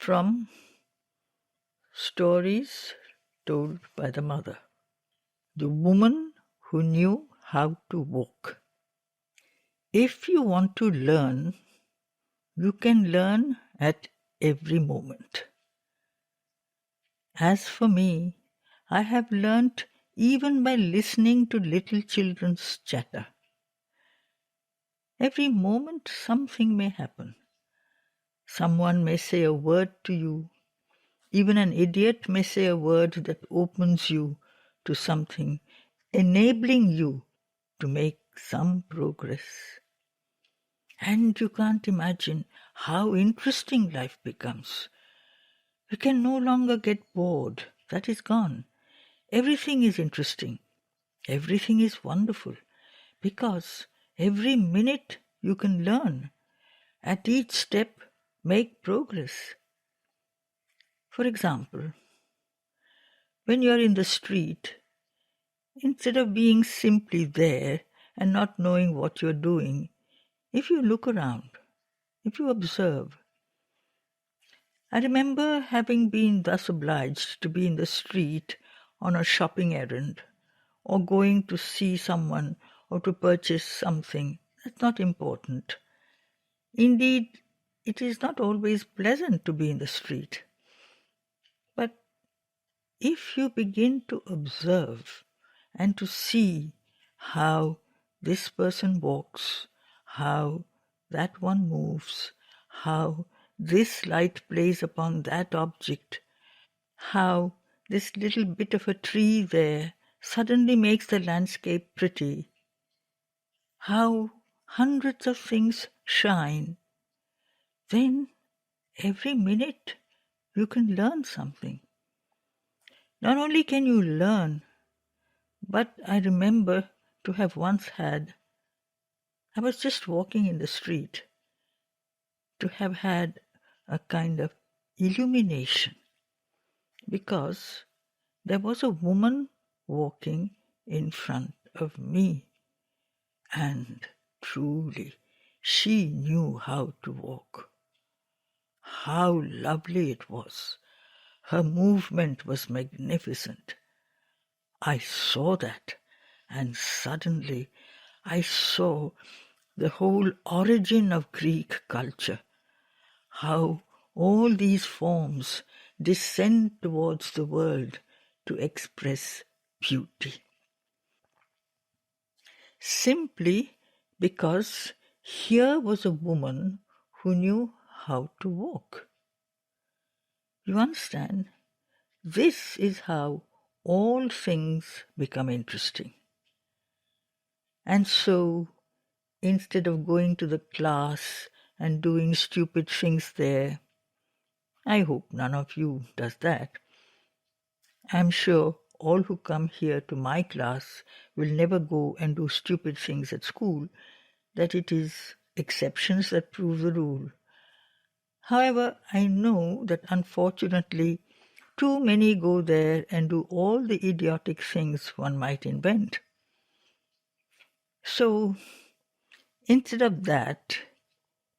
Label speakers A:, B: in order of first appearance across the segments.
A: from Stories Told by the Mother. The Woman Who Knew How to Walk. If you want to learn, you can learn at every moment. As for me, I have learnt even by listening to little children's chatter. Every moment something may happen. Someone may say a word to you. Even an idiot may say a word that opens you to something, enabling you to make some progress. And you can't imagine how interesting life becomes. You can no longer get bored. That is gone. Everything is interesting. Everything is wonderful. Because every minute you can learn. At each step, make progress. For example, when you are in the street, instead of being simply there and not knowing what you are doing, if you look around, if you observe. I remember having been thus obliged to be in the street on a shopping errand, or going to see someone or to purchase something that's not important. Indeed, it is not always pleasant to be in the street. But if you begin to observe and to see how this person walks, how that one moves, how this light plays upon that object, how this little bit of a tree there suddenly makes the landscape pretty, how hundreds of things shine, then every minute you can learn something. Not only can you learn, but I remember to have once had, I was just walking in the street, to have had a kind of illumination, because there was a woman walking in front of me, and truly she knew how to walk. How lovely it was. Her movement was magnificent. I saw that, and suddenly I saw the whole origin of Greek culture, how all these forms descend towards the world to express beauty. Simply because here was a woman who knew how to walk. You understand? This is how all things become interesting. And so, instead of going to the class and doing stupid things there, I hope none of you does that. I'm sure all who come here to my class will never go and do stupid things at school, that it is exceptions that prove the rule. However, I know that unfortunately too many go there and do all the idiotic things one might invent. So, instead of that,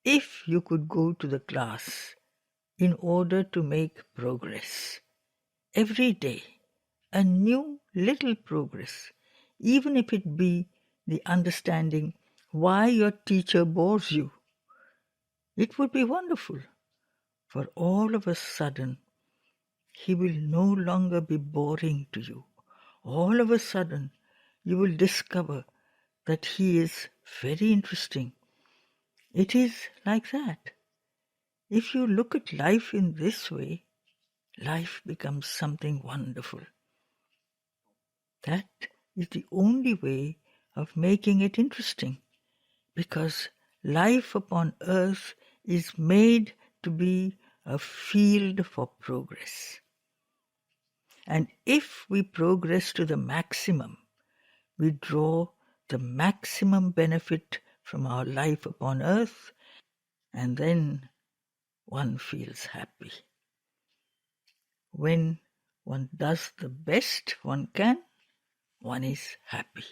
A: if you could go to the class in order to make progress, every day, a new little progress, even if it be the understanding why your teacher bores you, it would be wonderful, for all of a sudden, he will no longer be boring to you. All of a sudden, you will discover that he is very interesting. It is like that. If you look at life in this way, life becomes something wonderful. That is the only way of making it interesting, because life upon earth is made to be a field for progress. And if we progress to the maximum, we draw the maximum benefit from our life upon earth, and then one feels happy. When one does the best one can, one is happy.